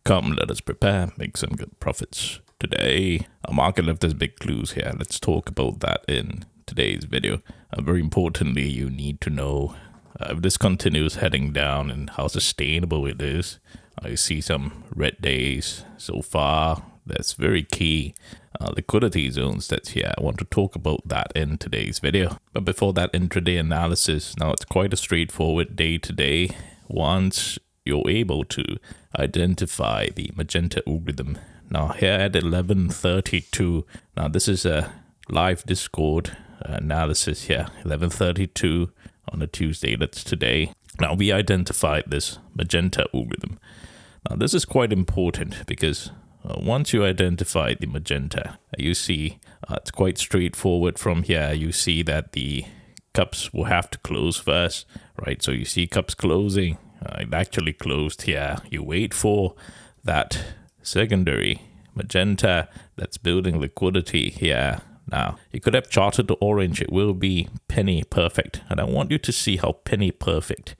Come, let us prepare, make some good profits. Today, our market left us big clues here. Let's talk about that in today's video. Very importantly, you need to know if this continues heading down and how sustainable it is. I see some red days so far. That's very key. Liquidity zones that's here. I want to talk about that in today's video. But before that, intraday analysis. Now, it's quite a straightforward day today. Once you're able to identify the magenta algorithm. Now, here at 11:32. Now, this is a live Discord analysis here. 11:32 on a Tuesday. That's today. Now, we identified this magenta algorithm. Now, this is quite important because once you identify the magenta, you see it's quite straightforward from here. You see that the cups will have to close first, right? So you see cups closing. It actually closed here. You wait for that secondary magenta that's building liquidity here. Now, you could have charted the orange. It will be penny perfect. And I want you to see how penny perfect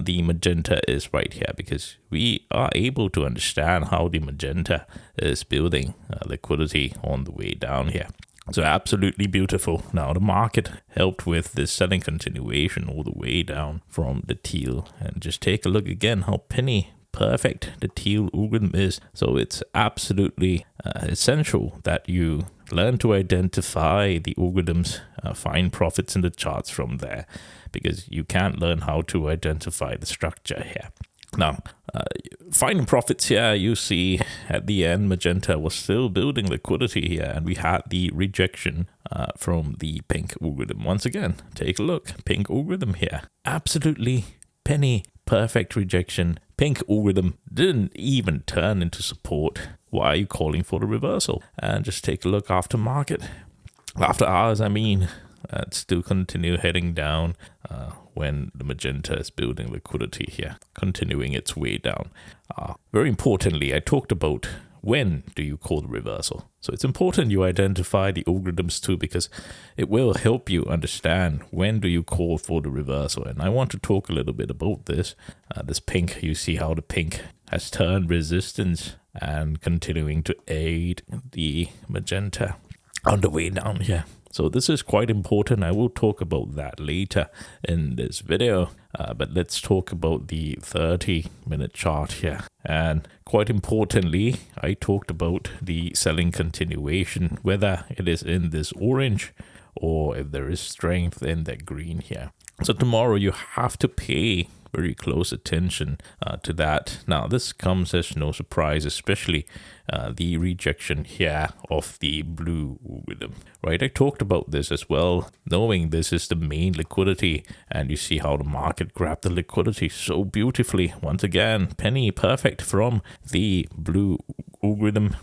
the magenta is right here, because we are able to understand how the magenta is building liquidity on the way down here. So absolutely beautiful. Now, the market helped with this selling continuation all the way down from the teal. And just take a look again how penny perfect the teal algorithm is. So it's absolutely essential that you learn to identify the algorithms, find profits in the charts from there, because you can't learn how to identify the structure here. Now, finding profits here, you see at the end, magenta was still building liquidity here, and we had the rejection from the pink algorithm. Once again, take a look, pink algorithm here. Absolutely penny perfect rejection. Pink algorithm didn't even turn into support. Why are you calling for the reversal? And just take a look after market. After hours, I mean, it still continue heading down when the magenta is building liquidity here, continuing its way down. Very importantly, I talked about when do you call the reversal. So it's important you identify the algorithms too, because it will help you understand when do you call for the reversal. And I want to talk a little bit about this. This pink, you see how the pink has turned resistance and continuing to aid the magenta on the way down here. So this is quite important. I will talk about that later in this video. But let's talk about the 30-minute chart here. And quite importantly, I talked about the selling continuation, whether it is in this orange or if there is strength in that green here. So tomorrow you have to pay very close attention to that. Now, this comes as no surprise, especially the rejection here of the blue algorithm, right? I talked about this as well, knowing this is the main liquidity, and you see how the market grabbed the liquidity so beautifully. Once again, penny perfect from the blue algorithm.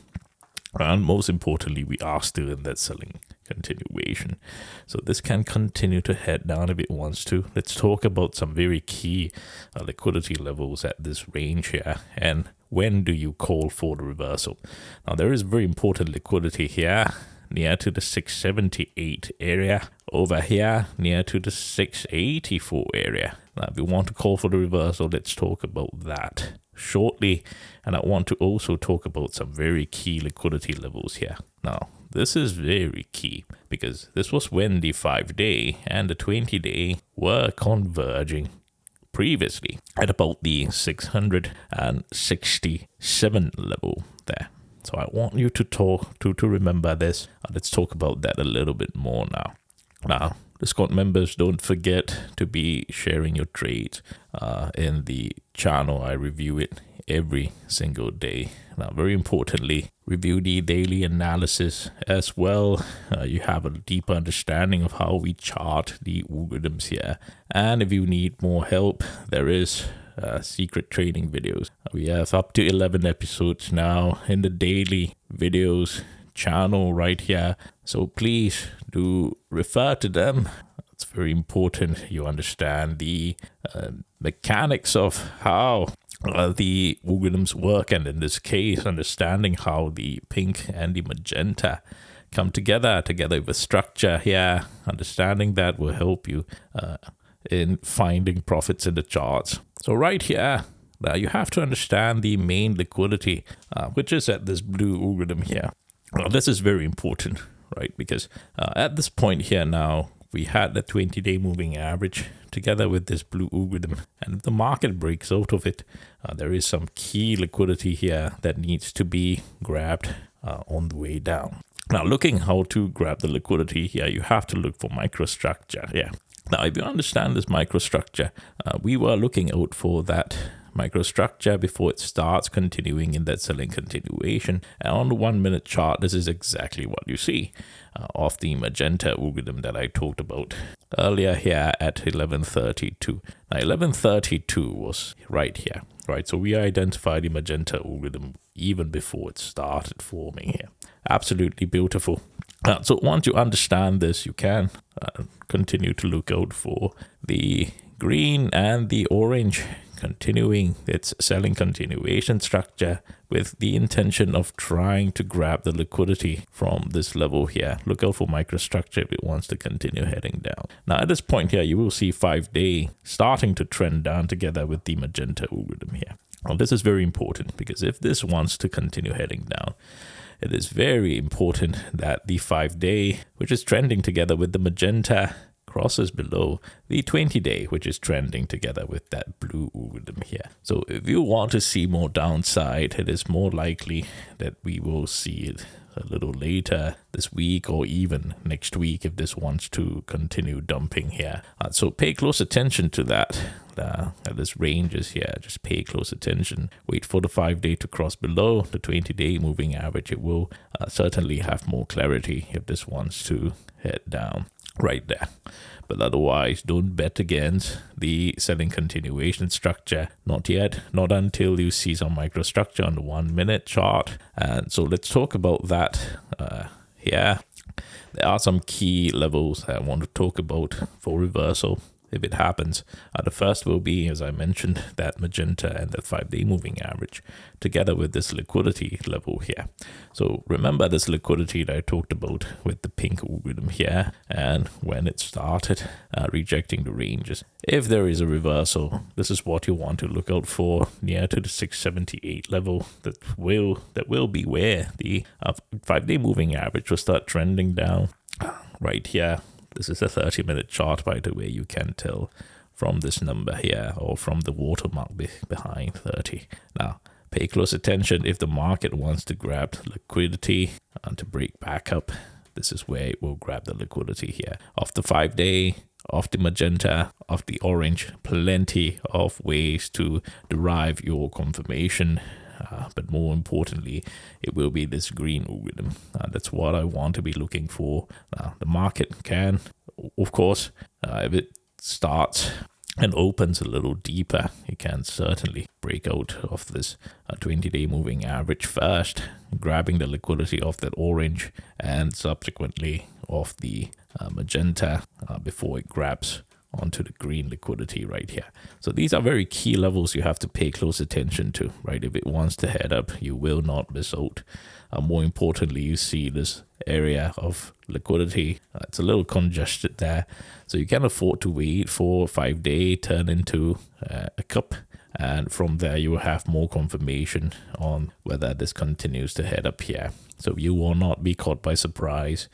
And most importantly, we are still in that selling continuation. So this can continue to head down if it wants to. Let's talk about some very key liquidity levels at this range here. And when do you call for the reversal? Now, there is very important liquidity here near to the 678 area. Over here, near to the 684 area. Now, if you want to call for the reversal, let's talk about that shortly. And I want to also talk about some very key liquidity levels here. Now, this is very key because this was when the 5-day and the 20-day were converging previously at about the 667 level there. So I want you to remember this. Let's talk about that a little bit more now. Now, Discord members, don't forget to be sharing your trades in the channel. I review it every single day. Now, very importantly, review the daily analysis as well. You have a deeper understanding of how we chart the algorithms here. And if you need more help, there is secret trading videos. We have up to 11 episodes now in the daily videos channel right here. So please do refer to them. It's very important you understand the mechanics of how the algorithms work, and in this case, understanding how the pink and the magenta come together with structure here. Understanding that will help you in finding profits in the charts. So right here, Now you have to understand the main liquidity, which is at this blue algorithm here. Now, this is very important, right? Because at this point here now, we had the 20-day moving average together with this blue algorithm. And if the market breaks out of it, there is some key liquidity here that needs to be grabbed on the way down. Now, looking how to grab the liquidity here, you have to look for microstructure. Yeah. Now, if you understand this microstructure, we were looking out for that microstructure before it starts continuing in that selling continuation. And on the 1 minute chart, this is exactly what you see of the magenta algorithm that I talked about earlier here at 11:32. Now 11:32 was right here, right? So we identified the magenta algorithm even before it started forming here. Absolutely beautiful. So once you understand this, you can continue to look out for the green and the orange continuing its selling continuation structure with the intention of trying to grab the liquidity from this level here. Look out for microstructure if it wants to continue heading down. Now at this point here, you will see 5-day starting to trend down together with the magenta algorithm here. Now this is very important because if this wants to continue heading down, it is very important that the 5-day, which is trending together with the magenta, crosses below the 20-day, which is trending together with that blue algorithm here. So if you want to see more downside, it is more likely that we will see it a little later this week or even next week if this wants to continue dumping here. So pay close attention to that. This range is here. Just pay close attention. Wait for the 5-day to cross below the 20-day moving average. It will certainly have more clarity if this wants to head down right there. But otherwise, don't bet against the selling continuation structure. Not yet, not until you see some microstructure on the 1 minute chart. And so let's talk about that here. There are some key levels that I want to talk about for reversal if it happens. The first will be, as I mentioned, that magenta and that 5-day moving average together with this liquidity level here. So remember this liquidity that I talked about with the pink algorithm here, and when it started rejecting the ranges. If there is a reversal, this is what you want to look out for near to the 678 level. That will be where the 5-day moving average will start trending down right here. This is a 30-minute chart, by the way. You can tell from this number here or from the watermark behind 30. Now, pay close attention if the market wants to grab liquidity and to break back up. This is where it will grab the liquidity here. Off the 5-day, off the magenta, off the orange, plenty of ways to derive your confirmation. But more importantly, it will be this green algorithm. That's what I want to be looking for. The market can, of course, if it starts and opens a little deeper, it can certainly break out of this 20-day moving average first, grabbing the liquidity of that orange and subsequently of the magenta before it grabs onto the green liquidity right here. So these are very key levels you have to pay close attention to, right? If it wants to head up, you will not miss out. More importantly, you see this area of liquidity. It's a little congested there. So you can afford to wait for 5-day turn into a cup. And from there, you will have more confirmation on whether this continues to head up here. So you will not be caught by surprise.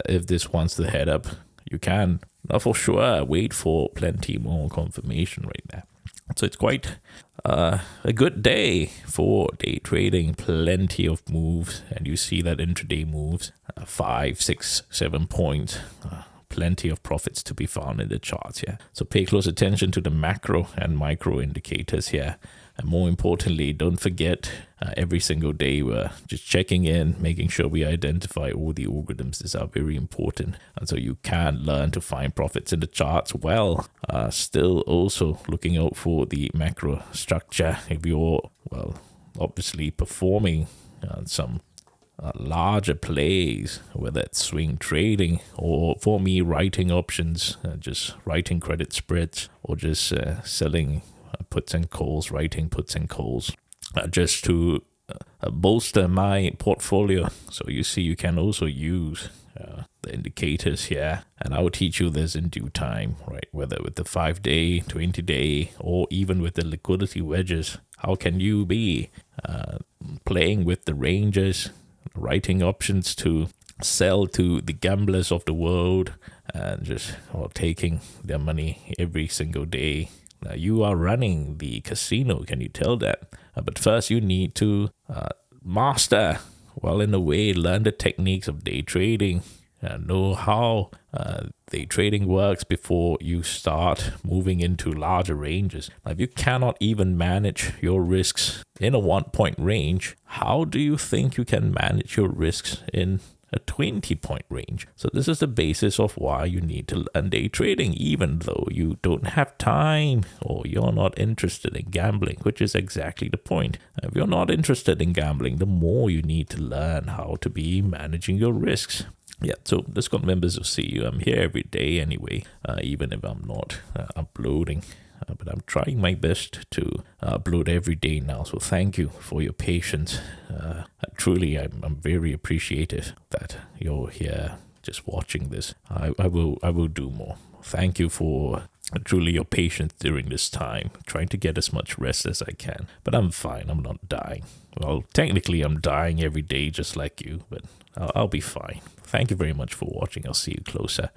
If this wants to head up, you can for sure wait for plenty more confirmation right there. So it's quite a good day for day trading. Plenty of moves, and you see that intraday moves 5, 6, 7 points. Plenty of profits to be found in the charts here. So pay close attention to the macro and micro indicators here. And more importantly, don't forget every single day we're just checking in, making sure we identify all the algorithms. These are very important. And so you can learn to find profits in the charts while still also looking out for the macro structure. If you're, well, obviously performing some larger plays, whether it's swing trading or for me writing options, just writing credit spreads or just selling puts and calls, writing puts and calls, just to bolster my portfolio. So you see, you can also use the indicators here, and I'll teach you this in due time, right? Whether with the 5-day, 20-day, or even with the liquidity wedges, how can you be playing with the ranges, writing options to sell to the gamblers of the world, and just taking their money every single day. Now, you are running the casino, can you tell that? But first you need to master, well, in a way, learn the techniques of day trading and know how day trading works before you start moving into larger ranges. Now, if you cannot even manage your risks in a 1-point range, how do you think you can manage your risks in a 20-point range? So this is the basis of why you need to learn day trading, even though you don't have time or you're not interested in gambling, which is exactly the point. If you're not interested in gambling, the more you need to learn how to be managing your risks. Yeah, so Discord members will see you. I'm here every day anyway, even if I'm not uploading. But I'm trying my best to upload every day now. So thank you for your patience. Truly, I'm very appreciative that you're here just watching this. I will do more. Thank you for truly your patience during this time, trying to get as much rest as I can. But I'm fine. I'm not dying. Well, technically, I'm dying every day just like you, but I'll be fine. Thank you very much for watching. I'll see you closer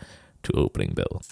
to opening bell.